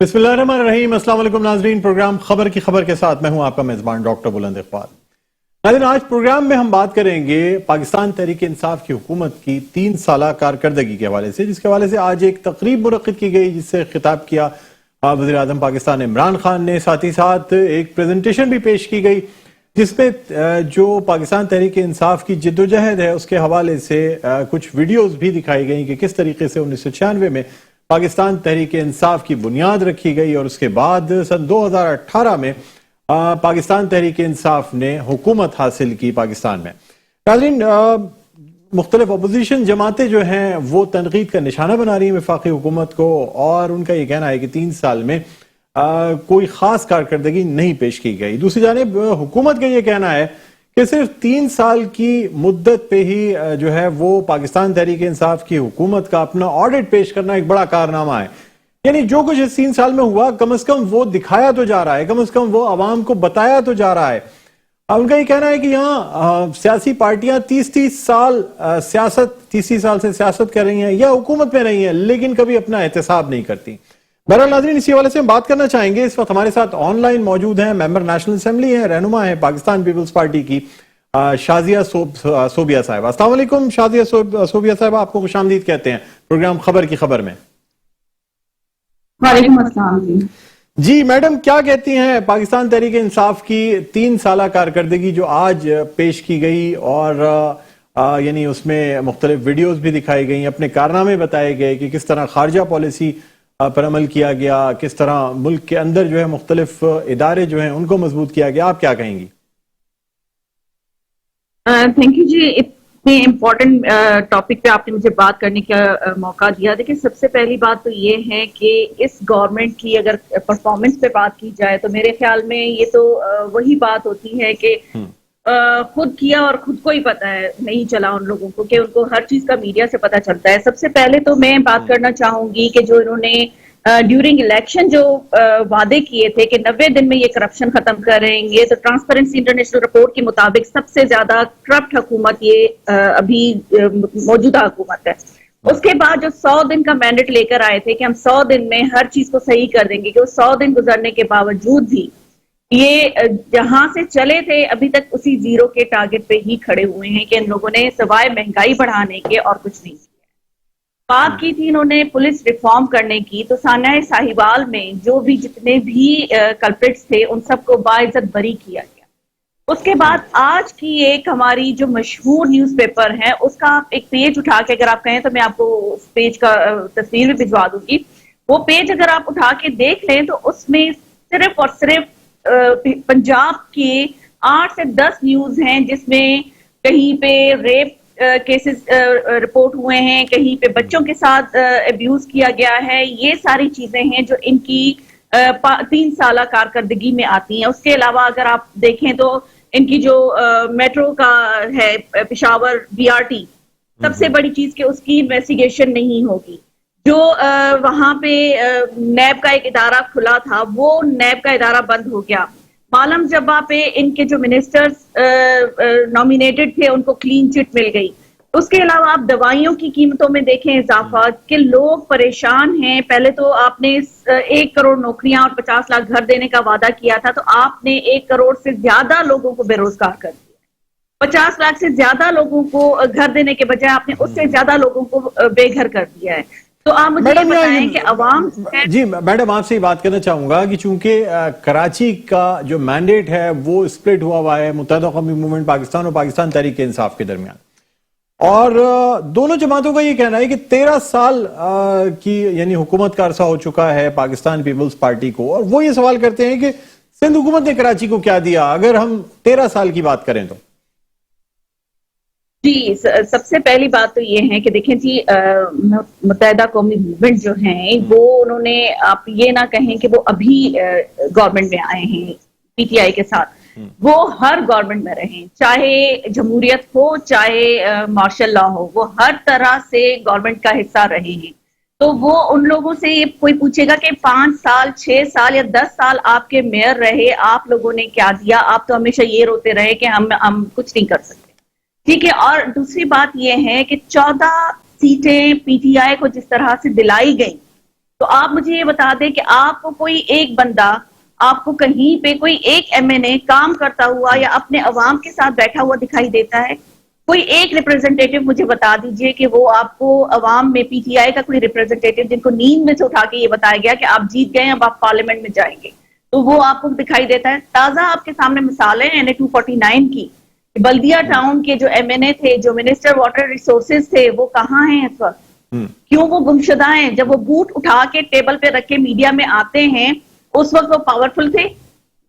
बिस्मिल्लाहिर्रहमानिर्रहीम। अस्सलाम वालेकुम नाज़रीन, प्रोग्राम खबर की खबर के साथ मैं हूं आपका मेज़बान डॉक्टर बुलंद इकबाल। नाज़रीन, आज प्रोग्राम में हम बात करेंगे पाकिस्तान तहरीक इंसाफ की हुकूमत की 3 साला कारकर्दगी के हवाले से, जिसके हवाले से आज एक तकरीब मुनक्किद की गई जिससे खिताब किया वज़ीर आज़म पाकिस्तान इमरान खान ने। साथ ही साथ एक प्रेजेंटेशन भी पेश की गई जिसमें जो पाकिस्तान तहरीक इंसाफ की जिद्दोजहद है उसके हवाले से कुछ वीडियोज़ भी दिखाई गई कि किस तरीके से 1996 में पाकिस्तान तहरीक इंसाफ की बुनियाद रखी गई और उसके बाद सन 2018 में पाकिस्तान तहरीक इंसाफ ने हुकूमत हासिल की पाकिस्तान में। नाज़रीन, मुख्तलिफ अपोजिशन जमातें जो हैं वो तनकीद का निशाना बना रही हैं वफाकी हुकूमत को, और उनका ये कहना है कि 3 साल में कोई खास कारकर्दगी नहीं पेश की गई। दूसरी जानिब हुकूमत का ये कहना है कि सिर्फ 3 साल की मुद्दत पे ही जो है वो पाकिस्तान तहरीक इंसाफ की हुकूमत का अपना ऑडिट पेश करना एक बड़ा कारनामा है। यानी जो कुछ इस 3 साल में हुआ कम से कम वो दिखाया तो जा रहा है, कम से कम वो आवाम को बताया तो जा रहा है। उनका ये कहना है कि यहाँ सियासी पार्टियां 30 साल से सियासत कर रही हैं या हुकूमत में रही हैं, लेकिन कभी अपना एहतसाब नहीं करती। बहरहाल नाज़रीन, इसी हवाले से हम बात करना चाहेंगे। इस वक्त हमारे साथ ऑनलाइन मौजूद हैं मेंबर नेशनल असेंबली हैं, रहनुमा है पाकिस्तान पीपल्स पार्टी की शाजिया सोबिया साहिबा। अस्सलाम वालेकुम शाजिया सोबिया साहिबा, आपको खुशामदीद कहते हैं प्रोग्राम खबर की खबर में। वालेकुम अस्सलाम जी मैडम, क्या कहती हैं पाकिस्तान तहरीक इंसाफ की 3 साला कारकर्दगी जो आज पेश की गई, और यानी उसमें मुख्तलिफ वीडियोस भी दिखाई गई, अपने कारनामे बताए गए कि किस तरह खारजा पॉलिसी पर अमल किया गया, किस तरह मुल्क के अंदर जो है मुख्तलिफ इदारे जो हैं उनको मजबूत किया गया, आप क्या कहेंगी? थैंक यू जी, इतने इम्पोर्टेंट टॉपिक पे आपने मुझे बात करने का मौका दिया। देखिए, सबसे पहली बात तो ये है कि इस गवर्नमेंट की अगर परफॉर्मेंस पे बात की जाए तो मेरे ख्याल में ये तो वही बात होती है कि खुद किया और खुद को ही पता है नहीं चला उन लोगों को, कि उनको हर चीज का मीडिया से पता चलता है। सबसे पहले तो मैं बात करना चाहूंगी कि जो इन्होंने ड्यूरिंग इलेक्शन जो वादे किए थे कि 90 दिन में ये करप्शन खत्म करेंगे, तो ट्रांसपेरेंसी इंटरनेशनल रिपोर्ट के मुताबिक सबसे ज्यादा करप्ट हुकूमत ये अभी मौजूदा हुकूमत है। उसके बाद जो 100 दिन का मैंडेट लेकर आए थे कि हम 100 दिन में हर चीज को सही कर देंगे, कि वो 100 दिन गुजरने के बावजूद भी ये जहां से चले थे अभी तक उसी जीरो के टारगेट पे ही खड़े हुए हैं कि इन लोगों ने सिवाय महंगाई बढ़ाने के और कुछ नहीं किया। बात की थी इन्होंने पुलिस रिफॉर्म करने की, तो सान्या साहिवाल में जो भी जितने भी कल्प्रिट्स थे उन सबको बाइज्जत बरी किया गया। उसके बाद आज की एक हमारी जो मशहूर न्यूज़पेपर है उसका आप एक पेज उठा के अगर आप कहें तो मैं आपको उस पेज का तस्वीर भी भिजवा दूंगी। वो पेज अगर आप उठा के देख लें तो उसमें सिर्फ और सिर्फ पंजाब के 8 से 10 न्यूज हैं जिसमें कहीं पे रेप केसेस रिपोर्ट हुए हैं, कहीं पे बच्चों के साथ अब्यूज किया गया है। ये सारी चीजें हैं जो इनकी 3 साला कारकर्दगी में आती हैं। उसके अलावा अगर आप देखें तो इनकी जो मेट्रो का है पेशावर BRT, सबसे बड़ी चीज कि उसकी इन्वेस्टिगेशन नहीं होगी। जो वहां पे नैब का एक इदारा खुला था वो नैब का इदारा बंद हो गया। मालम जब्बा पे इनके जो मिनिस्टर्स नॉमिनेटेड थे उनको क्लीन चिट मिल गई। उसके अलावा आप दवाइयों की कीमतों में देखें इजाफा, कि लोग परेशान हैं। पहले तो आपने 1 करोड़ नौकरियां और 50 लाख घर देने का वादा किया था, तो आपने 1 करोड़ से ज्यादा लोगों को बेरोजगार कर दिया। 50 लाख से ज्यादा लोगों को घर देने के बजाय आपने उससे ज्यादा लोगों को बेघर कर दिया है। तो आप मुझे ये बताएं कि अवाम जी मैडम, आपसे बात करना चाहूंगा कि चूंकि कराची का जो मैंडेट है वो स्प्लिट हुआ है मुत्तहिदा कौमी मूवमेंट पाकिस्तान और पाकिस्तान तहरीक इंसाफ के दरमियान, और दोनों जमातों का ये कहना है कि 13 साल की यानी हुकूमत का अरसा हो चुका है पाकिस्तान पीपल्स पार्टी को, और वो ये सवाल करते हैं कि सिंध हुकूमत ने कराची को क्या दिया अगर हम 13 साल की बात करें तो। जी, सबसे पहली बात तो ये है कि देखें जी, मुत्तहिदा कौमी मूवमेंट जो है वो उन्होंने, आप ये ना कहें कि वो अभी गवर्नमेंट में आए हैं PTI के साथ, वो हर गवर्नमेंट में रहे, चाहे जमहूरियत हो चाहे मार्शल लॉ हो, वो हर तरह से गवर्नमेंट का हिस्सा रहे हैं। तो वो उन लोगों से ये कोई पूछेगा कि 5 साल 6 साल या 10 साल आपके मेयर रहे, आप लोगों ने क्या दिया? आप तो हमेशा ये रोते रहे कि हम कुछ नहीं कर सकते। ठीक है। और दूसरी बात यह है कि 14 सीटें PTI को जिस तरह से दिलाई गई, تو آپ مجھے یہ بتا دیں کہ آپ کو کوئی ایک بندہ، آپ کو کہیں پہ کوئی ایک MNA کام کرتا ہوا یا اپنے عوام کے ساتھ بیٹھا ہوا دکھائی دیتا ہے؟ کوئی ایک ریپرزینٹیٹو مجھے بتا دیجئے کہ وہ آپ کو عوام میں PTI کا کوئی ریپرزینٹیٹو جن کو نیند میں سے اٹھا کے یہ بتایا گیا کہ آپ جیت گئے، اب آپ پارلیمنٹ میں جائیں گے، تو وہ آپ کو دکھائی دیتا ہے؟ تازہ آپ کے سامنے مثال ہے NA 249 کی، بلدیہ ٹاؤن کے جو MNA تھے، جو منسٹر واٹر ریسورسز تھے، وہ کہاں ہیں اس وقت؟ کیوں وہ گمشدہ ہیں؟ جب وہ بوٹ اٹھا کے ٹیبل پہ رکھ کے میڈیا میں آتے ہیں اس وقت وہ پاورفل تھے،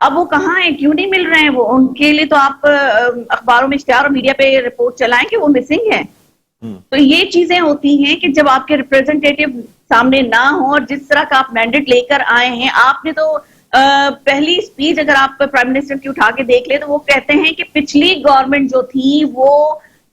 اب وہ کہاں ہیں؟ کیوں نہیں مل رہے ہیں وہ؟ ان کے لیے تو آپ اخباروں میں اشتہار اور میڈیا پہ رپورٹ چلائیں کہ وہ مسنگ ہیں. تو یہ چیزیں ہوتی ہیں کہ جب آپ کے ریپرزینٹیٹو سامنے نہ ہوں، اور جس طرح کا آپ مینڈیٹ لے کر آئے ہیں، آپ نے تو پہلی سپیچ اگر آپ پرائم منسٹر کی اٹھا کے دیکھ لیں تو وہ کہتے ہیں کہ پچھلی گورنمنٹ جو تھی وہ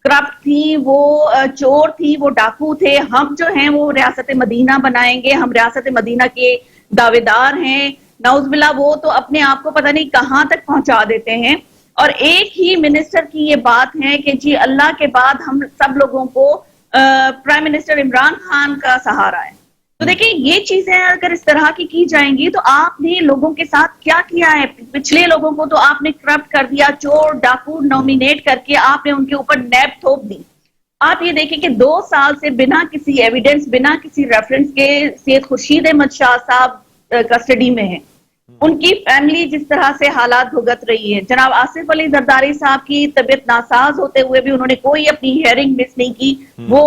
کرپٹ تھی، وہ چور تھی، وہ ڈاکو تھے، ہم جو ہیں وہ ریاست مدینہ بنائیں گے، ہم ریاست مدینہ کے دعوے دار ہیں. نعوذ باللہ، وہ تو اپنے آپ کو پتہ نہیں کہاں تک پہنچا دیتے ہیں. اور ایک ہی منسٹر کی یہ بات ہے کہ جی اللہ کے بعد ہم سب لوگوں کو پرائم منسٹر عمران خان کا سہارا ہے. تو دیکھیں یہ چیزیں اگر اس طرح کی جائیں گی تو آپ نے لوگوں کے ساتھ کیا کیا ہے؟ پچھلے لوگوں کو تو آپ نے کرپٹ کر دیا، چور ڈاکو نومینیٹ کر کے آپ نے ان کے اوپر نیب تھوپ دی. آپ یہ دیکھیں کہ 2 سال سے بنا کسی ایویڈنس، بنا کسی ریفرنس کے سید خورشید احمد شاہ صاحب کسٹڈی میں ہیں. ان کی فیملی جس طرح سے حالات بھگت رہی ہے، جناب آصف علی زرداری صاحب کی طبیعت ناساز ہوتے ہوئے بھی انہوں نے کوئی اپنی ہیئرنگ مس نہیں کی، وہ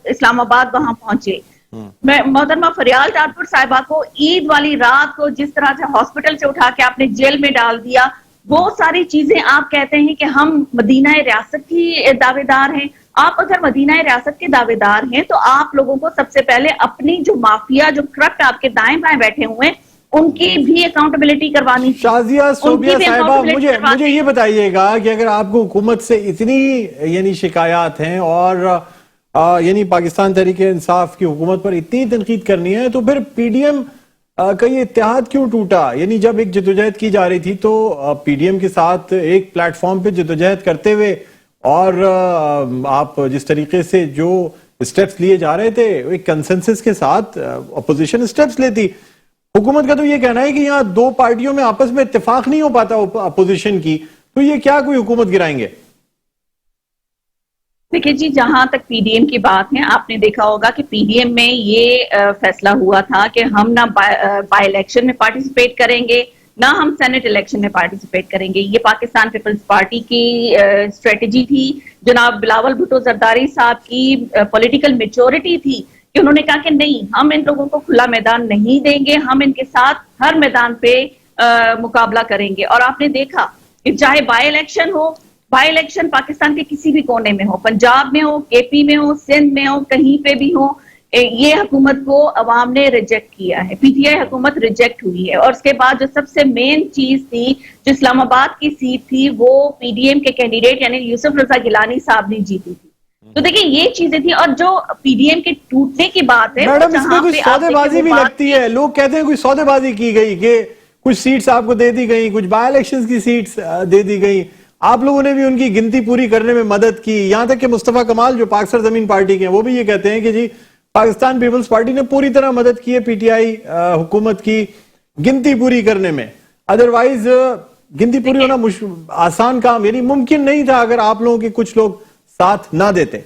اسلام آباد وہاں پہنچے. محترمہ فریال ٹاٹپور صاحبہ کو عید والی رات کو جس طرح سے ہاسپٹل سے اٹھا کے آپ نے جیل میں ڈال دیا، وہ ساری چیزیں آپ کہتے ہیں کہ ہم مدینہ ریاست کی دعوے دار ہیں. آپ اگر مدینہ ریاست کے دعوے دار ہیں تو آپ لوگوں کو سب سے پہلے اپنی جو مافیا، جو کرپٹ آپ کے دائیں بائیں بیٹھے ہوئے ہیں، ان کی بھی اکاؤنٹیبلٹی کروانی. شازیہ صوبیہ صاحبہ، مجھے یہ بتائیے گا کہ اگر آپ کو حکومت سے اتنی یعنی شکایات ہیں اور یعنی پاکستان تحریک انصاف کی حکومت پر اتنی تنقید کرنی ہے، تو پھر PDM کا یہ اتحاد کیوں ٹوٹا؟ یعنی جب ایک جدوجہد کی جا رہی تھی تو PDM کے ساتھ ایک پلیٹ فارم پہ جدوجہد کرتے ہوئے، اور آپ جس طریقے سے جو اسٹیپس لیے جا رہے تھے ایک کنسنسس کے ساتھ اپوزیشن اسٹیپس لیتی. حکومت کا تو یہ کہنا ہے کہ یہاں 2 پارٹیوں میں آپس میں اتفاق نہیں ہو پاتا اپوزیشن کی، تو یہ کیا کوئی حکومت گرائیں گے؟ دیکھیں جی، جہاں تک PDM کی بات ہے، آپ نے دیکھا ہوگا کہ PDM میں یہ فیصلہ ہوا تھا کہ ہم نہ بائی الیکشن میں پارٹیسپیٹ کریں گے، نہ ہم سینٹ الیکشن میں پارٹیسپیٹ کریں گے. یہ پاکستان پیپلز پارٹی کی اسٹریٹجی تھی. جناب بلاول بھٹو زرداری صاحب کی پولیٹیکل میچورٹی تھی کہ انہوں نے کہا کہ نہیں، ہم ان لوگوں کو کھلا میدان نہیں دیں گے، ہم ان کے ساتھ ہر میدان پہ مقابلہ کریں گے. اور آپ نے دیکھا کہ چاہے by election who, by election Pakistan کے کسی بھی کونے میں ہو، پنجاب میں ہو، KP میں ہو، سندھ میں ہو، کہیں پہ بھی ہو، یہ حکومت کو عوام نے ریجیکٹ کیا ہے. PTI حکومت ریجیکٹ ہوئی ہے. اور اس کے بعد جو سب سے مین چیز تھی، جو اسلام آباد کی سیٹ تھی، وہ PDM کے کینڈیڈیٹ یعنی یوسف رضا گیلانی صاحب نے جیتی تھی. تو دیکھیں یہ چیزیں تھیں. اور جو PDM کے ٹوٹنے کی بات ہے، میڈم اس میں کچھ سودے بازی بھی لگتی ہے. لوگ کہتے ہیں کوئی سودے بازی کی گئی کہ کچھ سیٹس آپ کو دے دی گئی، کچھ بائی الیکشنز کی سیٹس دے دی گئی، آپ لوگوں نے بھی ان کی گنتی پوری کرنے میں مدد کی. یہاں تک کہ مصطفیٰ کمال جو پاک سرزمین پارٹی کے ہیں، وہ بھی یہ کہتے ہیں کہ جی پاکستان پیپلز پارٹی نے پوری طرح مدد کی ہے PTI حکومت کی گنتی پوری کرنے میں. ادروائز گنتی پوری ہونا آسان کام یعنی ممکن نہیں تھا اگر آپ لوگوں کے کچھ لوگ ساتھ نہ دیتے.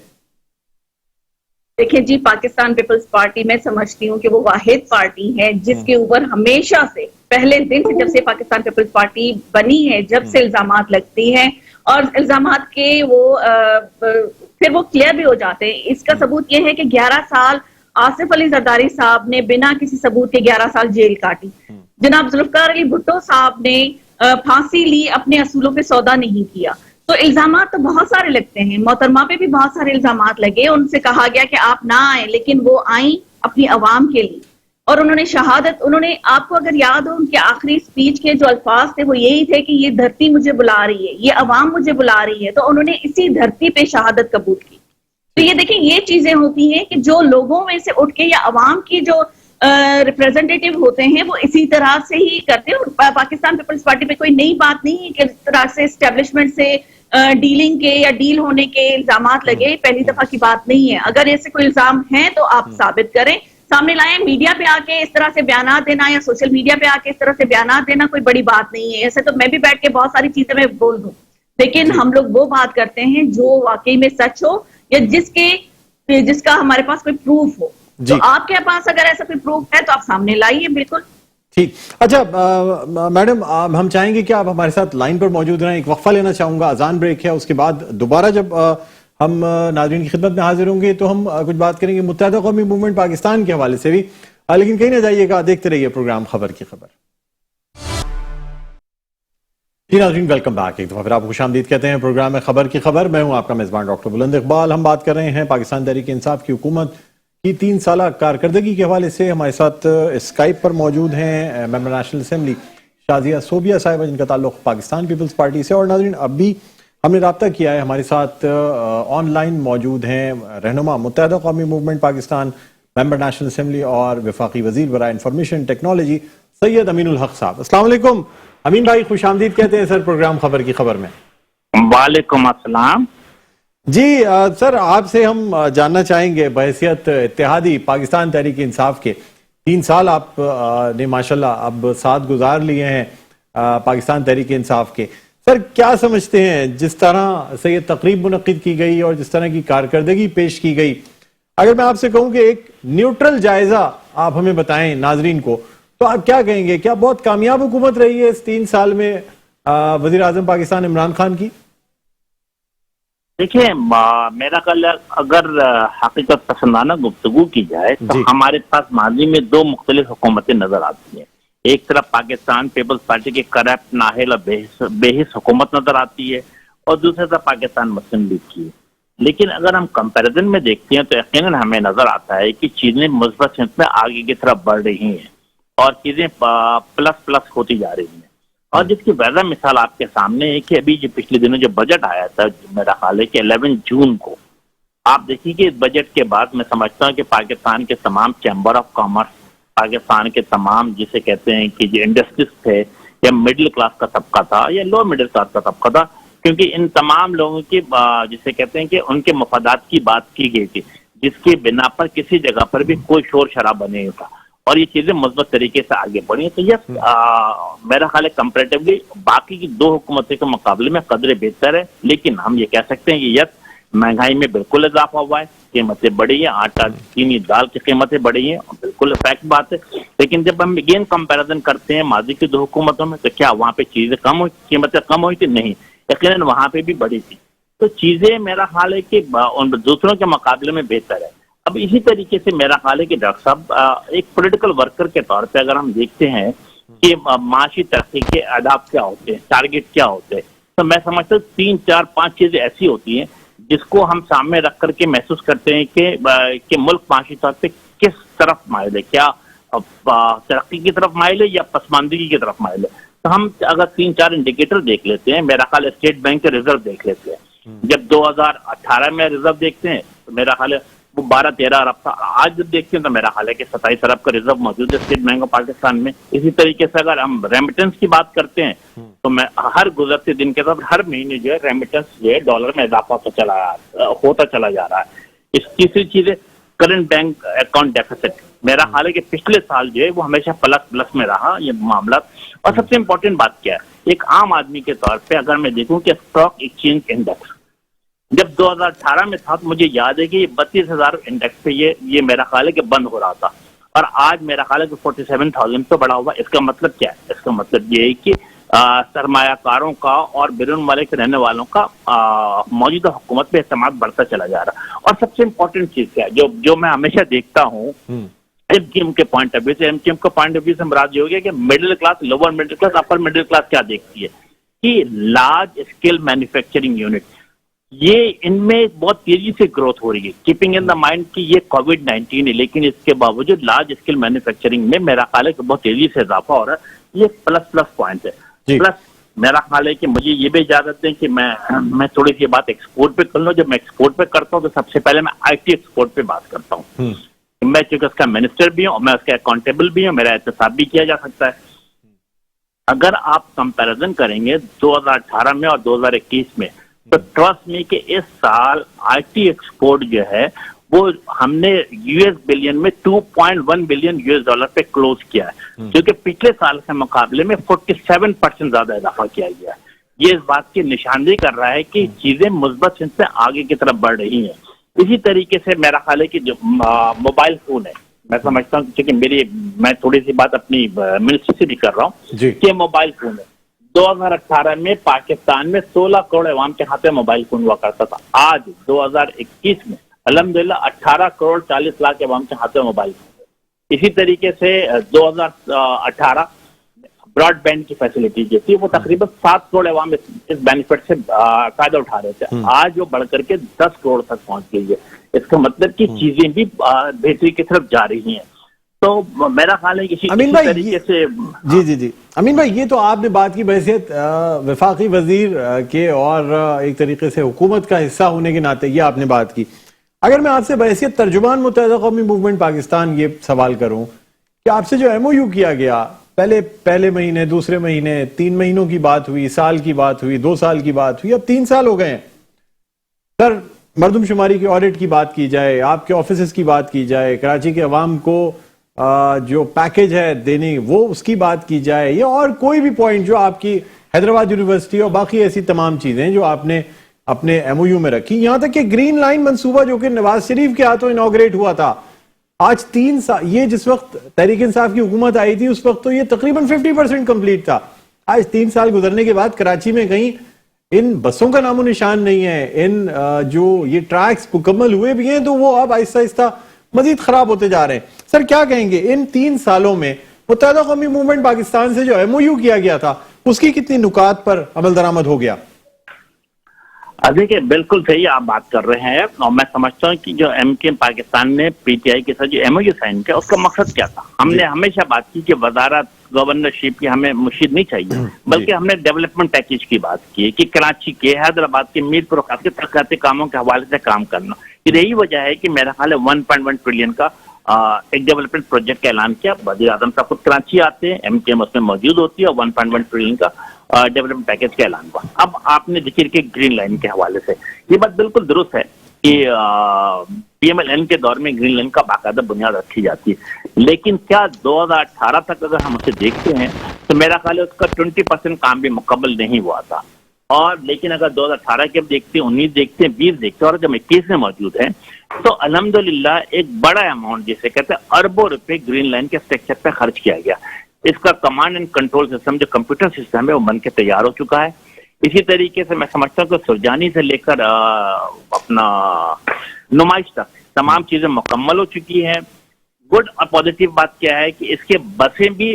دیکھیں جی، پاکستان پیپلز پارٹی میں سمجھتی ہوں کہ وہ واحد پارٹی ہے جس کے اوپر ہمیشہ سے پہلے دن سے، جب سے پاکستان پیپلز پارٹی بنی ہے، جب سے الزامات لگتی ہیں اور الزامات کے پھر وہ کلیئر بھی ہو جاتے ہیں. اس کا ثبوت یہ ہے کہ 11 سال آصف علی زرداری صاحب نے بنا کسی ثبوت کے 11 سال جیل کاٹی. جناب ذوالفقار علی بھٹو صاحب نے پھانسی لی، اپنے اصولوں پہ سودا نہیں کیا. تو الزامات تو بہت سارے لگتے ہیں. محترمہ پہ بھی بہت سارے الزامات لگے. ان سے کہا گیا کہ آپ نہ آئیں، لیکن وہ آئیں اپنی عوام کے لیے، اور انہوں نے شہادت، انہوں نے، آپ کو اگر یاد ہو ان کے آخری سپیچ کے جو الفاظ تھے وہ یہی تھے کہ یہ دھرتی مجھے بلا رہی ہے، یہ عوام مجھے بلا رہی ہے. تو انہوں نے اسی دھرتی پہ شہادت قبول کی. تو یہ دیکھیں یہ چیزیں ہوتی ہیں کہ جو لوگوں میں سے اٹھ کے یا عوام کی جو ریپرزینٹیٹیو ہوتے ہیں وہ اسی طرح سے ہی کرتے ہیں. اور پاکستان پیپلز پارٹی پہ کوئی نئی بات نہیں ہے کہ اس طرح سے اسٹیبلشمنٹ سے ڈیلنگ کے یا ڈیل ہونے کے الزامات لگے. پہلی دفعہ کی بات نہیں ہے. اگر ایسے کوئی الزام ہیں تو آپ ثابت کریں. सामने लाए। मीडिया पे आके इस तरह से बयानात देना या सोशल मीडिया पे आके इस तरह से बयानात देना कोई बड़ी बात नहीं है। ऐसे तो मैं भी बैठ के बहुत सारी चीजें मैं बोल दूं, लेकिन हम लोग वो बात करते हैं जो वाकई में सच हो या जिसका हमारे पास कोई प्रूफ हो। तो आपके पास अगर ऐसा कोई प्रूफ है तो आप सामने लाइए, बिल्कुल। ठीक। अच्छा मैडम, हम चाहेंगे कि आप हमारे साथ लाइन पर मौजूद रहें। एक वक्फा लेना चाहूंगा, अजान ब्रेक है, उसके बाद दोबारा जब हम नाज़रीन की खिदमत में हाजिर होंगे तो हम कुछ बात करेंगे मुत्तहिदा कौमी मूवमेंट पाकिस्तान के हवाले से भी। लेकिन कहीं ना जाइएगा, देखते रहिए प्रोग्राम खबर की खबर। जी नाज़रीन, वेलकम बैक। एक दफा फिर आपको खुशामदीद कहते हैं प्रोग्राम में खबर की खबर। मैं हूं आपका मेजबान डॉक्टर बुलंद इकबाल। हम बात कर रहे हैं पाकिस्तान तहरीक इंसाफ की हुकूमत की 3 साल कारकर्दगी के हवाले से। हमारे साथ स्काइप पर मौजूद हैं member national assembly Shazia Sobia साहिबा, जिनका ताल्लुक पाकिस्तान पीपल्स पार्टी से। और नाज़रीन, अभी हमने राब्ता किया है, हमारे साथ ऑनलाइन मौजूद हैं रहनुमा मुत्तहिदा कौमी movement Pakistan, member national assembly और वफाकी वजीर बराए इंफॉर्मेशन टेक्नोलॉजी सैयद अमीनुल हक साहब। अस्सलाम वालेकुम अमीन भाई, खुशामदीद कहते हैं सर प्रोग्राम खबर की खबर में। वालेकुम अस्सलाम जी सर, आपसे हम जानना चाहेंगे बहैसियत इत्तेहादी पाकिस्तान तहरीक इंसाफ के 3 साल आप ने माशाल्लाह अब साथ गुजार लिए हैं पाकिस्तान तहरीक इंसाफ के। सर, क्या समझते हैं जिस तरह से ये तकरीब मुनक्किद की गई और जिस तरह की कारकर्दगी पेश की गई, अगर मैं आपसे कहूं कि एक न्यूट्रल जायजा आप हमें बताएं नाजरीन को, तो आप क्या कहेंगे? क्या बहुत कामयाब हुकूमत रही है इस 3 साल में वजीर आजम पाकिस्तान इमरान खान की? देखिए, मेरा ख्याल अगर हकीकत पसंदाना गुफ्तगू की जाए तो हमारे पास माजी में 2 मुख्तलिफ हुकूमतें नजर आती हैं। एक तरफ पाकिस्तान पीपल्स पार्टी की करप्ट, नाहिल और बेहिस हुकूमत नजर आती है और दूसरी तरफ पाकिस्तान मुस्लिम लीग की। लेकिन अगर हम कंपैरिजन में देखते हैं तो यकीनन हमें नजर आता है कि चीजें मुस्बत सिमत में आगे की तरफ बढ़ रही हैं और चीजें प्लस प्लस होती जा रही हैं। और जिसकी वजह मिसाल आपके सामने है कि अभी जो पिछले दिनों जो बजट आया था, मेरा ख्याल है कि 11 जून को, आप देखिए कि इस बजट के बाद मैं समझता हूँ कि पाकिस्तान के तमाम चैम्बर ऑफ कॉमर्स, पाकिस्तान के तमाम जिसे कहते हैं कि जो इंडस्ट्रीज थे या मिडिल क्लास का तबका था या लो मिडिल क्लास का तबका था, क्योंकि इन तमाम लोगों की जिसे कहते हैं कि उनके मफादात की बात की गई थी, जिसकी बिना पर किसी जगह पर भी कोई शोर शराबा नहीं होता और ये चीजें मुस्बत तरीके से आगे बढ़ी। तो ये मेरा ख्याल है कंपैरेटिवली बाकी की 2 हुकूमतों के मुकाबले में कदरे बेहतर है। लेकिन हम ये कह सकते हैं कि यस, महंगाई में बिल्कुल इजाफा हुआ है, कीमतें बढ़ी हैं, आटा चीनी दाल की कीमतें बढ़ी हैं, बिल्कुल फैक्ट बात है। लेकिन जब हम अगेन कंपैरिजन करते हैं माजी की 2 हुकूमतों में, तो क्या वहाँ पे चीजें कम हुई, कीमतें कम हुई थी? नहीं, यकीनन वहाँ पे भी बढ़ी थी। तो चीजें मेरा ख्याल है कि उन दूसरों के मुकाबले में बेहतर है। अब इसी तरीके से मेरा ख्याल है कि डॉक्टर साहब, एक पॉलिटिकल वर्कर के तौर पे अगर हम देखते हैं कि माशी तरक्की के अहदाफ क्या होते हैं, टारगेट क्या होते हैं, तो मैं समझता हूँ 3, 4, 5 चीजें ऐसी होती हैं जिसको हम सामने रख करके महसूस करते हैं कि मुल्क माशी तौर पे किस तरफ माइल है, क्या तरक्की की तरफ माइल है या पसमानदगी की तरफ माइल है। तो हम अगर 3-4 इंडिकेटर देख लेते हैं, मेरा ख्याल स्टेट बैंक के रिजर्व देख लेते हैं। जब 2018 में रिजर्व देखते हैं तो मेरा ख्याल है वो 12-13 अरब था। आज जब देखते हैं तो मेरा ख्याल है कि 27 अरब का रिजर्व मौजूद है स्टेट बैंक ऑफ पाकिस्तान में। इसी तरीके से अगर हम रेमिटेंस की बात करते हैं तो मैं हर गुजरते दिन के साथ हर महीने जो है रेमिटेंस जो है डॉलर में इजाफा होता चला जा रहा है। इस तीसरी चीज है करंट बैंक अकाउंट डेफिसिट। मेरा ख्याल है कि पिछले साल जो है वो हमेशा प्लस में रहा ये मामला। और सबसे इम्पोर्टेंट बात क्या है, एक आम आदमी के तौर पे अगर मैं देखूं कि स्टॉक एक्सचेंज इंडेक्स जब 2018 में था तो मुझे याद है कि ये 32,000 इंडेक्स पे ये मेरा ख्याल है कि बंद हो रहा था और आज मेरा ख्याल है कि 47,000 पे बढ़ा हुआ। इसका मतलब क्या है? इसका मतलब ये है कि सरमायाकारों का और बिरून मलिक रहने वालों का मौजूदा हुकूमत पे एतमाद बढ़ता चला जा रहा है। और सबसे इम्पोर्टेंट चीज क्या है जो मैं हमेशा देखता हूँ एमकेएम के पॉइंट ऑफ व्यू से, एमकेएम का पॉइंट ऑफ व्यू से मुराद ये हो गया कि middle class, lower middle class, upper middle class क्या देखती है कि लार्ज स्केल मैन्युफैक्चरिंग यूनिट, ये इनमें बहुत तेजी से ग्रोथ हो रही है। कीपिंग इन द माइंड कि ये कोविड-19 है, लेकिन इसके बावजूद लार्ज स्केल मैन्युफैक्चरिंग में मेरा ख्याल है कि बहुत तेजी से इजाफा हो रहा है। ये प्लस पॉइंट है। प्लस मेरा ख्याल है कि मुझे ये भी इजाजत दें कि मैं थोड़ी सी बात एक्सपोर्ट पे कर लूँ। जब मैं एक्सपोर्ट पे करता हूँ तो सबसे पहले मैं आईटी एक्सपोर्ट पे बात करता हूँ। मैं चूंकि उसका मिनिस्टर भी हूँ और मैं उसका अकाउंटेबल भी हूँ, मेरा एहतसाब भी किया जा सकता है। अगर आप कंपैरिजन करेंगे 2018 में और 2021 में तो ट्रस्ट में कि इस साल आईटी एक्सपोर्ट जो है وہ ہم نے US بلین میں 2.1 بلین US ڈالر پہ کلوز کیا ہے، جو کہ پچھلے سال کے مقابلے میں 47% زیادہ اضافہ کیا گیا ہے۔ یہ اس بات کی نشاندہی کر رہا ہے کہ چیزیں مثبت سمت سے آگے کی طرف بڑھ رہی ہیں۔ اسی طریقے سے میرا خیال ہے کہ جو موبائل فون ہے، میں سمجھتا ہوں کیونکہ میں تھوڑی سی بات اپنی منسٹری سے بھی کر رہا ہوں کہ موبائل فون ہے، 2018 میں پاکستان میں 16 کروڑ عوام کے ہاتھ میں موبائل فون ہوا کرتا تھا، آج 2021 میں الحمدللہ 18 کروڑ 40 لاکھ عوام کے ہاتھ میں موبائل فون ہے۔ اسی طریقے سے 2018 براڈ بینڈ کی فیسلٹی جو تھی وہ تقریباً 7 کروڑ عوام اس بینیفٹ سے فائدہ اٹھا رہے تھے، آج وہ بڑھ کر کے 10 کروڑ تک پہنچ گئی ہے۔ اس کا مطلب کہ چیزیں بھی بہتری کی طرف جا رہی ہیں۔ تو میرا خیال ہے کہ امین بھائی طریقے سے جی امین بھائی، یہ تو آپ نے بات کی بحیثیت وفاقی وزیر کے اور ایک طریقے سے حکومت کا حصہ ہونے کے ناطے یہ آپ نے بات کی۔ اگر میں آپ سے بحیثیت ترجمان متحدہ قومی موومنٹ پاکستان یہ سوال کروں کہ آپ سے جو MOU کیا گیا، پہلے مہینے، دوسرے مہینے، 3 مہینوں کی بات ہوئی، سال کی بات ہوئی، 2 سال کی بات ہوئی، اب 3 سال ہو گئے ہیں سر، مردم شماری کی آڈٹ کی بات کی جائے، آپ کے آفیسز کی بات کی جائے، کراچی کے عوام کو جو پیکج ہے دینے وہ اس کی بات کی جائے، یا اور کوئی بھی پوائنٹ جو آپ کی حیدرآباد یونیورسٹی اور باقی ایسی تمام چیزیں جو آپ نے اپنے MOU میں رکھی، یہاں تک کہ گرین لائن منصوبہ جو کہ نواز شریف کے ہاتھوں انوگریٹ ہوا تھا، آج 3 سال، یہ جس وقت تحریک انصاف کی حکومت آئی تھی اس وقت تو یہ تقریباً 50% کمپلیٹ تھا، آج 3 سال گزرنے کے بعد کراچی میں کہیں ان بسوں کا نام و نشان نہیں ہے، ان جو یہ ٹریکس مکمل ہوئے بھی ہیں تو وہ اب آہستہ آہستہ مزید خراب ہوتے جا رہے ہیں۔ سر کیا کہیں گے ان 3 سالوں میں متحدہ قومی موومنٹ پاکستان سے جو MOU کیا گیا تھا اس کی کتنی نکات پر عمل درآمد ہو گیا؟ دیکھیے بالکل صحیح آپ بات کر رہے ہیں، اور میں سمجھتا ہوں کہ جو MK پاکستان نے PTI کے ساتھ جو MOU سائن کیا اس کا مقصد کیا تھا۔ ہم نے ہمیشہ بات کی کہ وزارت گورنرشپ کی ہمیں مشیر نہیں چاہیے، بلکہ ہم نے ڈیولپمنٹ پیکج کی بات کی کہ کراچی کے، حیدرآباد کے، میر پور کے ترقیاتی کاموں کے حوالے سے کام کرنا۔ یہی وجہ ہے کہ میرا خیال ہے 1.1 ٹریلین کا ایک ڈیولپمنٹ پروجیکٹ کا اعلان کیا، وزیر اعظم صاحب خود کراچی آتے ہیں، MKM اس میں موجود ہوتی ہے، اور 1.1 ٹریلین کا ڈیولپمنٹ پیکج کا اعلان ہوا۔ اب آپ نے ذکر کیا گرین لائن کے حوالے سے، یہ بات بالکل درست ہے کہ PMLN کے دور میں گرین لائن کا باقاعدہ بنیاد رکھی جاتی ہے، لیکن کیا 2018 تک اگر ہم اسے دیکھتے ہیں تو میرا خیال ہے اس کا 20% کام بھی مکمل نہیں ہوا تھا، اور لیکن اگر 2018 کے دیکھتے ہیں، 19 دیکھتے ہیں، 20 دیکھتے ہیں، اور جب 21 میں موجود ہے تو الحمدللہ ایک بڑا اماؤنٹ جسے کہتے ہیں اربوں روپے گرین لائن کے اسٹرکچر پہ خرچ کیا گیا۔ اس کا کمانڈ اینڈ کنٹرول سسٹم جو کمپیوٹر سسٹم ہے وہ بن کے تیار ہو چکا ہے۔ اسی طریقے سے میں سمجھتا ہوں کہ سرجانی سے لے کر اپنا نمائش تک تمام چیزیں مکمل ہو چکی ہیں۔ گڈ اور پازیٹیو بات کیا ہے کہ اس کے بسیں بھی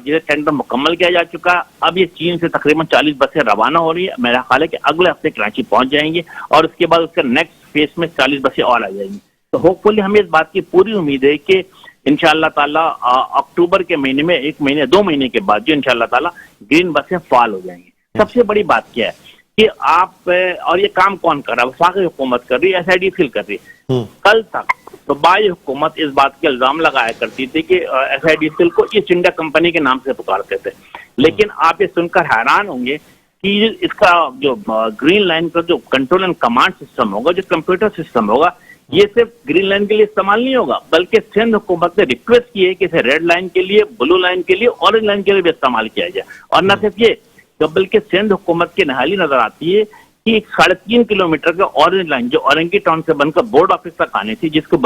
جسے ٹینڈر مکمل کیا جا چکا ہے، اب یہ چین سے تقریباً 40 بسیں روانہ ہو رہی ہے، میرا خیال ہے کہ اگلے ہفتے کراچی پہنچ جائیں گے، اور اس کے بعد اس کا نیکسٹ فیز میں 40 بسیں اور آ جائیں گی۔ تو ہوپ فلی ہمیں اس بات کی پوری امید ہے کہ انشاءاللہ تعالیٰ اکتوبر کے مہینے میں 1 مہینے 2 مہینے کے بعد جو انشاءاللہ تعالیٰ گرین بسیں فعال ہو جائیں گی۔ سب سے بڑی بات کیا ہے کہ آپ، اور یہ کام کون کر رہا ہے؟ وفاقی حکومت کر رہی ہے، SIDCL کر رہی ہے۔ کل تک تو بائی حکومت اس بات کے الزام لگایا کرتی تھی کہ SIDCL کو ایسٹ انڈیا کمپنی کے نام سے پکارتے تھے، لیکن آپ یہ سن کر حیران ہوں گے کہ اس کا جو گرین لائن کا جو کنٹرول اینڈ کمانڈ سسٹم ہوگا، جو کمپیوٹر سسٹم ہوگا، یہ صرف گرین لائن کے لیے استعمال نہیں ہوگا، بلکہ سندھ حکومت نے ریکویسٹ کی ہے کہ اسے ریڈ لائن کے لیے، بلو لائن کے لیے، اورنج لائن کے لیے بھی استعمال کیا جائے۔ اور نہ صرف یہ، بلکہ سندھ حکومت کی نہالی نظر آتی ہے کہ ایک 3.5 کلومیٹر کا اورنج لائن جو اورنگی ٹاؤن سے بن کر بورڈ آفس تک آنی تھی، جس کو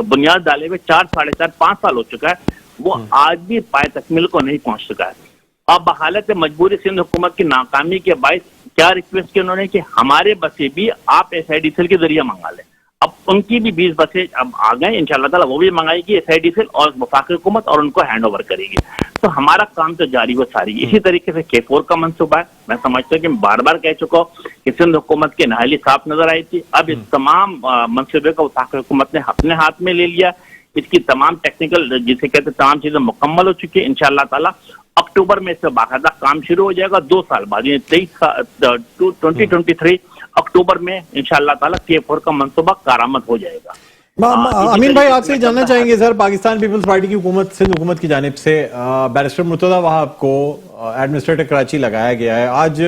بنیاد ڈالے ہوئے 4 ساڑھے 4 5 سال ہو چکا ہے، وہ آج بھی پائے تکمیل کو نہیں پہنچ چکا ہے۔ اب بحالت مجبوری سندھ حکومت کی ناکامی کے باعث کیا ریکویسٹ کی انہوں نے کہ ہمارے بسیں بھی آپ SIDCL کے ذریعے منگا لیں۔ اب ان کی بھی 20 بسیں اب آ گئے، انشاءاللہ تعالیٰ وہ بھی منگائے گی SIDCL اور وفاقی حکومت، اور ان کو ہینڈ اوور کرے گی۔ تو ہمارا کام تو جاری و ساری۔ اسی طریقے سے K4 کا منصوبہ ہے، میں سمجھتا ہوں کہ بار بار کہہ چکا ہوں کہ سندھ حکومت کی نہالی صاف نظر آئی تھی، اب اس تمام منصوبے کا وفاقی حکومت نے اپنے ہاتھ میں لے لیا۔ اس کی تمام ٹیکنیکل جسے کہتے ہیں تمام چیزیں مکمل ہو چکی ہیں، انشاءاللہ تعالیٰ اکتوبر میں اس سے باقاعدہ کام شروع ہو جائے گا۔ 2 سال بعد 2023 اکتوبر میں انشاءاللہ تعالیٰ K4 کا منصوبہ کارآمد ہو جائے گا۔ امین بھائی آپ سے جاننا چاہیں گے سر، پاکستان پیپلز پارٹی کی حکومت، سندھ حکومت کی جانب سے بیرسٹر مرتضیٰ وہاب کو ایڈمنسٹریٹر کراچی لگایا گیا ہے، آج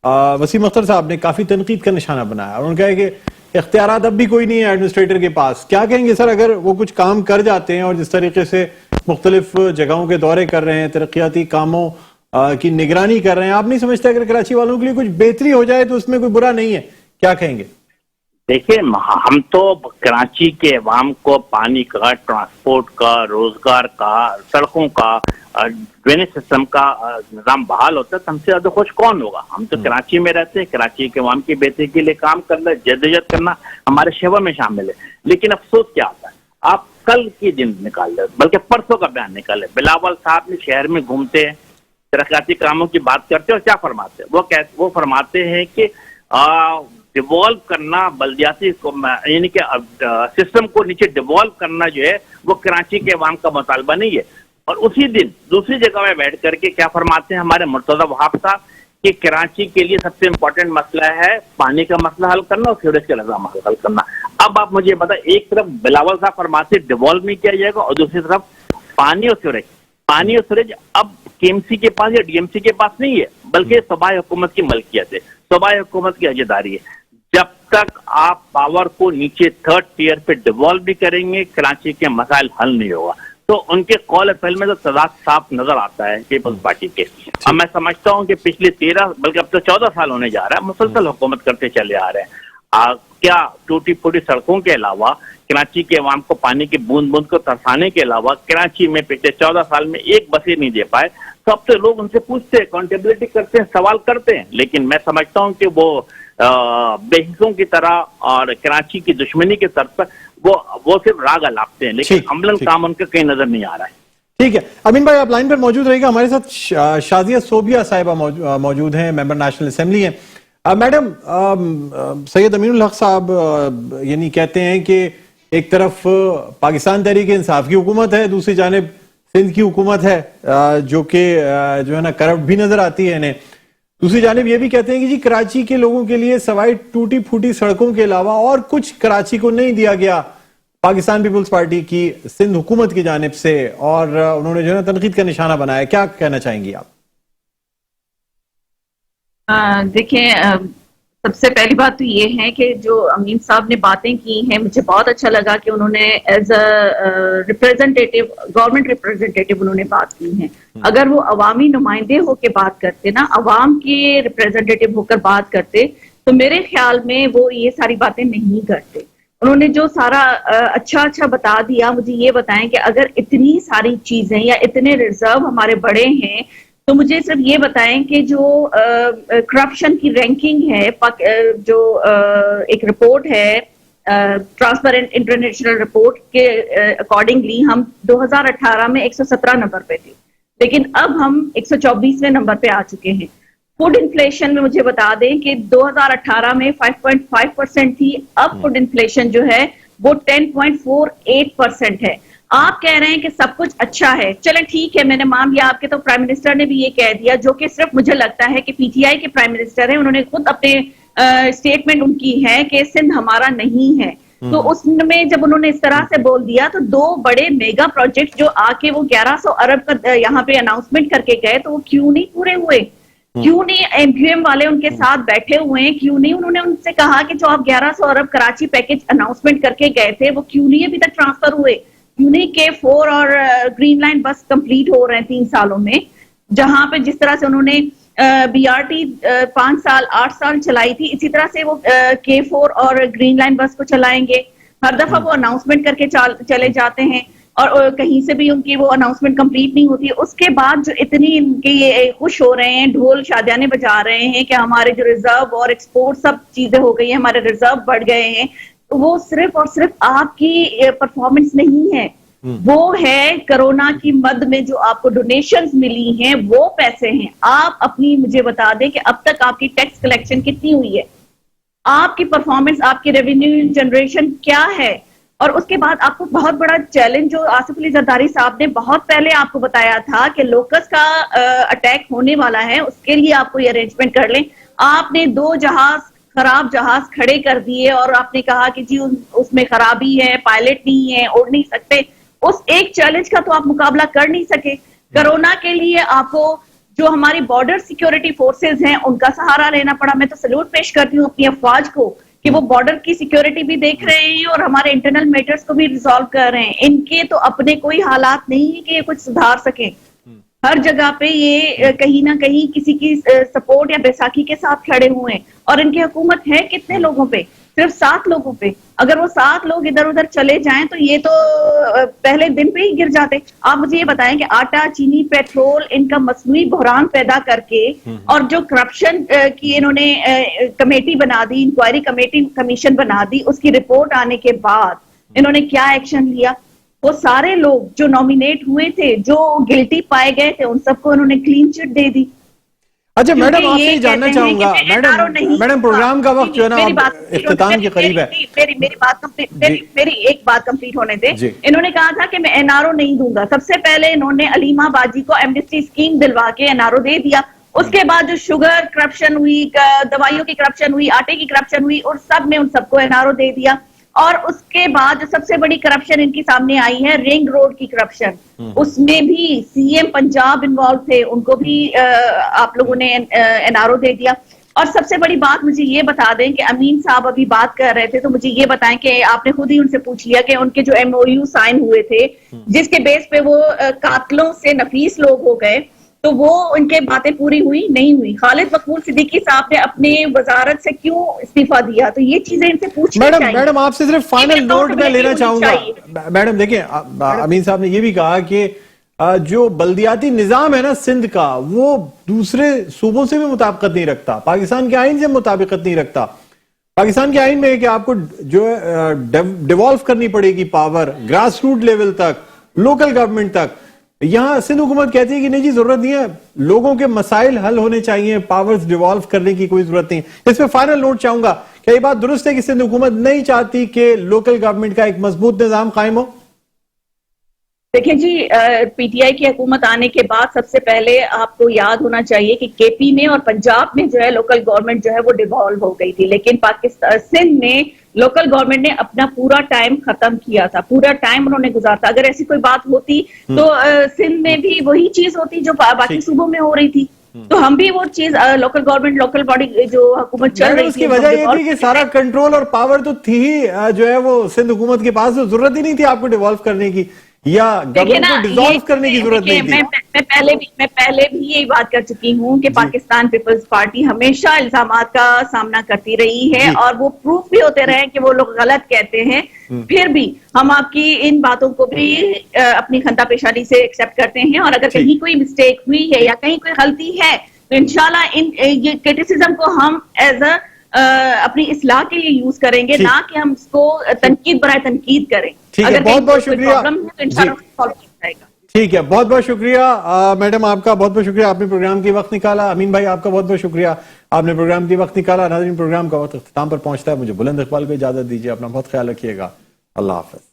वसीम अख्तर साहब ने काफी तनकीद का निशाना बनाया और उन्होंने कहा कि इख्तियारात अब भी कोई नहीं है एडमिनिस्ट्रेटर के पास। क्या कहेंगे सर, अगर वो कुछ काम कर जाते हैं और जिस तरीके से मुख्तलिफ जगहों के दौरे कर रहे हैं, तरक्याती कामों की निगरानी कर रहे हैं, आप नहीं समझते अगर कराची वालों के लिए कुछ बेहतरी हो जाए तो उसमें कोई बुरा नहीं है? क्या कहेंगे? देखिए, हम तो कराची के अवाम को पानी का, ट्रांसपोर्ट का, रोजगार का, सड़कों का, ड्रेनेज सिस्टम का निजाम बहाल होता है तो हमसे ज्यादा खुश कौन होगा? हम तो कराची में रहते हैं, कराची के अवाम की बेहतरी के लिए काम करना, जद्दोजहद करना हमारे शैवा में शामिल है। लेकिन अफसोस क्या आता है, आप कल के दिन निकाल ले, बल्कि परसों का बयान निकाले, बिलावल साहब ने शहर में घूमते हैं, तरक्याती कामों की बात करते हैं और क्या फरमाते हैं? वो फरमाते हैं कि डिवॉल्व करना बल्दियाती यानी कि सिस्टम को नीचे डिवॉल्व करना जो है वो कराची के अवाम का मुतालबा नहीं है। और उसी दिन दूसरी जगह में बैठ करके क्या फरमाते हैं हमारे मुर्तजा वहाब साहब कि कराची के लिए सबसे इम्पोर्टेंट मसला है पानी का मसला हल करना और सीवरेज का निजाम हल करना। अब आप मुझे बताएं, एक तरफ बिलावल साहब फरमाते डिवॉल्व नहीं किया जाएगा और दूसरी तरफ पानी और सीवरेज अब केएमसी के पास या डीएमसी के पास नहीं है, बल्कि सूबाई हुकूमत की मलकियत है, सूबाई हुकूमत की अहदेदारी है। जब तक आप पावर को नीचे थर्ड टियर पे डिवॉल्व भी करेंगे, कराची के मसाइल हल नहीं होगा। तो उनके कॉल फैल में तो तजाद साफ नजर आता है पीपल्स पार्टी के। अब मैं समझता हूं कि पिछले 13 बल्कि अब तो 14 साल होने जा रहा है मुसलसल हुकूमत करते चले आ रहे हैं। क्या टूटी फूटी सड़कों के अलावा, कराची के अवाम को पानी की बूंद बूंद को तरसाने के अलावा कराची में पिछले 14 साल में एक बसें नहीं दे पाए? तो अब तो लोग उनसे पूछते हैं, अकाउंटेबिलिटी करते हैं, सवाल करते हैं, लेकिन मैं समझता हूं कि वो बेहिसों की तरह और कराची की दुश्मनी के तर्ज पर वो सिर्फ राग अलापते हैं, लेकिन अमलन काम उनका कहीं नजर नहीं आ रहा है। ठीक है, अमीन भाई आप लाइन पर मौजूद रहेगा। हमारे साथ शाजिया सोबिया साहिबा मौजूद हैं, मेंबर नेशनल असेंबली हैं। मैडम, सैयद अमीनुल हक साहब यानी कहते हैं कि एक तरफ पाकिस्तान तहरीक इंसाफ की हुकूमत है, दूसरी जानिब सिंध की हुकूमत है जो है ना करप्ट भी नजर आती है इन्हें। दूसरी जानिब ये भी कहते हैं कि जी कराची के लोगों के लिए सवाई टूटी फूटी सड़कों के अलावा और कुछ कराची को नहीं दिया गया पाकिस्तान पीपल्स पार्टी की सिंध हुकूमत की जानिब से, और उन्होंने जो है ना तनकीद का निशाना बनाया। क्या कहना चाहेंगी आप? देखिए, सबसे पहली बात तो ये है कि जो अमीन साहब ने बातें की हैं, मुझे बहुत अच्छा लगा कि उन्होंने as a representative, government representative उन्होंने बात की है। अगर वो अवामी नुमाइंदे होकर बात करते ना, अवाम के रिप्रेजेंटेटिव होकर बात करते, तो मेरे ख्याल में वो ये सारी बातें नहीं करते। उन्होंने जो सारा अच्छा बता दिया। मुझे ये बताएं कि अगर इतनी सारी चीजें या इतने रिजर्व हमारे बड़े हैं, तो मुझे सिर्फ ये बताएं कि जो करप्शन की रैंकिंग है, जो एक रिपोर्ट है ट्रांसपेरेंट इंटरनेशनल रिपोर्ट के अकॉर्डिंगली हम 2018 में 117 नंबर पे थे, लेकिन अब हम 124वें नंबर पे आ चुके हैं। फूड इन्फ्लेशन में मुझे बता दें कि 2018 में 5.5% थी, अब फूड इन्फ्लेशन जो है वो 10.48% है। आप कह रहे हैं कि सब कुछ अच्छा है, चलें ठीक है, मैंने मान लिया। आपके तो प्राइम मिनिस्टर ने भी ये कह दिया, जो कि सिर्फ मुझे लगता है कि पीटीआई के प्राइम मिनिस्टर हैं, उन्होंने खुद अपने स्टेटमेंट उनकी है कि सिंध हमारा नहीं है। तो उसमें जब उन्होंने इस तरह से बोल दिया, तो दो बड़े मेगा प्रोजेक्ट जो आके वो 1100 अरब का यहाँ पे अनाउंसमेंट करके गए, तो वो क्यों नहीं पूरे हुए? क्यों नहीं एमक्यूएम वाले उनके साथ बैठे हुए हैं? क्यों नहीं उन्होंने उनसे कहा कि जो आप 1100 अरब कराची पैकेज अनाउंसमेंट करके गए थे, वो क्यों नहीं अभी तक ट्रांसफर हुए? क्यों नहीं K4 और ग्रीन लाइन बस कंप्लीट हो रहे हैं 3 सालों में? जहां पे जिस तरह से उन्होंने BRT 5 साल 8 साल चलाई थी, इसी तरह से वो K4 और ग्रीन लाइन बस को चलाएंगे। हर दफा वो अनाउंसमेंट करके चले जाते हैं और कहीं से भी उनकी वो अनाउंसमेंट कंप्लीट नहीं होती। उसके बाद जो इतनी इनके ये खुश हो रहे हैं, ढोल शादियाने बजा रहे हैं कि हमारे जो रिजर्व और एक्सपोर्ट सब चीजें हो गई हैं, हमारे रिजर्व बढ़ गए हैं, तो वो सिर्फ और सिर्फ आपकी परफॉर्मेंस नहीं है, वो है कोरोना की मद में जो आपको डोनेशंस मिली हैं, वो पैसे हैं। आप अपनी मुझे बता दें कि अब तक आपकी टैक्स कलेक्शन कितनी हुई है, आपकी परफॉर्मेंस, आपकी रेवेन्यू जनरेशन क्या है? और उसके बाद आपको बहुत बड़ा चैलेंज जो आसिफ अली जरदारी साहब ने बहुत पहले आपको बताया था कि लोकस का अटैक होने वाला है, उसके लिए आपको ये अरेंजमेंट कर लें। आपने 2 खराब जहाज खड़े कर दिए और आपने कहा कि जी उसमें खराबी है, पायलट नहीं है, उड़ नहीं सकते। उस एक चैलेंज का तो आप मुकाबला कर नहीं सके। कोरोना के लिए आपको جو ہماری بارڈر سیکیورٹی فورسز ہیں ان کا سہارا لینا پڑا. میں تو سلوٹ پیش کرتی ہوں اپنی افواج کو کہ وہ بارڈر کی سیکیورٹی بھی دیکھ رہے ہیں اور ہمارے انٹرنل میٹرز کو بھی ریزالو کر رہے ہیں. ان کے تو اپنے کوئی حالات نہیں ہے کہ یہ کچھ سدھار سکیں. ہر جگہ پہ یہ کہیں نہ کہیں کسی کی سپورٹ یا بیساکھی کے ساتھ کھڑے ہوئے ہیں. اور ان کی حکومت ہے کتنے لوگوں پہ؟ صرف 7 لوگوں پہ. اگر وہ 7 لوگ ادھر ادھر چلے جائیں تو یہ تو پہلے دن پہ ہی گر جاتے. آپ مجھے یہ بتائیں کہ آٹا، چینی، پیٹرول ان کا مصنوعی بحران پیدا کر کے اور جو کرپشن کی انہوں نے کمیٹی بنا دی، انکوائری کمیشن بنا دی، اس کی رپورٹ آنے کے بعد انہوں نے کیا ایکشن لیا؟ وہ سارے لوگ جو نامینیٹ ہوئے تھے، جو گلٹی پائے گئے تھے، ان سب کو انہوں نے کلین چٹ دے دی. اچھا میڈم، آپ سے جاننا چاہوں گا میڈم پروگرام کا وقت جو ہے نا اختتام کے قریب ہے. میری ایک بات کمپلیٹ ہونے دے. انہوں نے کہا تھا کہ میں این آر او نہیں دوں گا. سب سے پہلے انہوں نے علیمہ باجی کو ایمنسٹی اسکیم دلوا کے این آر او دے دیا. اس کے بعد جو شوگر کرپشن ہوئی، دوائیوں کی کرپشن ہوئی، آٹے کی کرپشن ہوئی، اور سب نے ان سب کو این آر او دے دیا. اور اس کے بعد جو سب سے بڑی کرپشن ان کی سامنے آئی ہے رنگ روڈ کی کرپشن، اس میں بھی سی ایم پنجاب انوالو تھے، ان کو بھی آپ لوگوں نے این آر او دے دیا. اور سب سے بڑی بات مجھے یہ بتا دیں کہ امین صاحب ابھی بات کر رہے تھے، تو مجھے یہ بتائیں کہ آپ نے خود ہی ان سے پوچھ لیا کہ ان کے جو ایم او یو سائن ہوئے تھے جس کے بیس پہ وہ قاتلوں سے نفیس لوگ ہو گئے، تو وہ ان کے باتیں پوری ہوئی نہیں ہوئی؟ خالد مقبول صدیقی صاحب نے اپنے وزارت سے کیوں استعفیٰ دیا؟ تو یہ چیزیں ان سے پوچھنی چاہیے. میڈم آپ سے صرف فائنل نوٹ میں لینا چاہوں گا. میڈم دیکھیں، امین صاحب نے یہ بھی کہا کہ جو بلدیاتی نظام ہے نا سندھ کا، وہ دوسرے صوبوں سے بھی مطابقت نہیں رکھتا، پاکستان کے آئین سے مطابقت نہیں رکھتا. پاکستان کے آئین میں ہے کہ آپ کو جو ڈیوالو کرنی پڑے گی پاور گراس روٹ لیول تک، لوکل گورنمنٹ تک. یہاں سندھ حکومت کہتی ہے کہ نہیں جی ضرورت نہیں ہے، لوگوں کے مسائل حل ہونے چاہیے، پاورز ڈیوالو کرنے کی کوئی ضرورت نہیں. اس پہ فائنل نوٹ چاہوں گا، کیا یہ بات درست ہے کہ سندھ حکومت نہیں چاہتی کہ لوکل گورنمنٹ کا ایک مضبوط نظام قائم ہو؟ دیکھیں جی، پی ٹی آئی کی حکومت آنے کے بعد سب سے پہلے آپ کو یاد ہونا چاہیے کہ کے پی میں اور پنجاب میں جو ہے لوکل گورنمنٹ جو ہے وہ ڈیوالو ہو گئی تھی، لیکن پاکستان سندھ میں لوکل گورنمنٹ نے اپنا پورا ٹائم ختم کیا تھا، پورا ٹائم انہوں نے گزارتا. اگر ایسی کوئی بات ہوتی تو سندھ میں بھی وہی چیز ہوتی جو باقی صوبوں میں ہو رہی تھی. تو ہم بھی وہ چیز لوکل گورنمنٹ، لوکل باڈی جو حکومت چل رہی تھی، اس کی وجہ یہ تھی کہ سارا کنٹرول اور پاور تو تھی ہی جو ہے وہ سندھ حکومت کے پاس، ضرورت ہی نہیں تھی آپ کو ڈیوالو کرنے کی یا گورنمنٹ کو ڈیزالو کرنے کی ضرورت نہیں تھی. میں پہلے بھی یہی بات کر چکی ہوں کہ پاکستان پیپلز پارٹی ہمیشہ الزامات کا سامنا کرتی رہی ہے اور وہ پروف بھی ہوتے رہے کہ وہ لوگ غلط کہتے ہیں. پھر بھی ہم آپ کی ان باتوں کو بھی اپنی خندہ پیشانی سے ایکسپٹ کرتے ہیں، اور اگر کہیں کوئی مسٹیک ہوئی ہے یا کہیں کوئی غلطی ہے تو انشاءاللہ یہ کرٹیسزم کو ہم ایز اے اپنی اصلاح کے لیے یوز کریں گے، نہ کہ ہم اس کو تنقید برائے تنقید کریں. اگر بہت بہت شکریہ. ٹھیک ہے، بہت بہت شکریہ میڈم، آپ کا بہت بہت شکریہ، آپ نے پروگرام کے وقت نکالا. امین بھائی آپ کا بہت بہت شکریہ، آپ نے پروگرام کے وقت نکالا. ناظرین، پروگرام کا وقت اختتام پر پہنچتا ہے، مجھے بلند اقبال کو اجازت دیجیے. اپنا بہت خیال رکھیے گا. اللہ حافظ.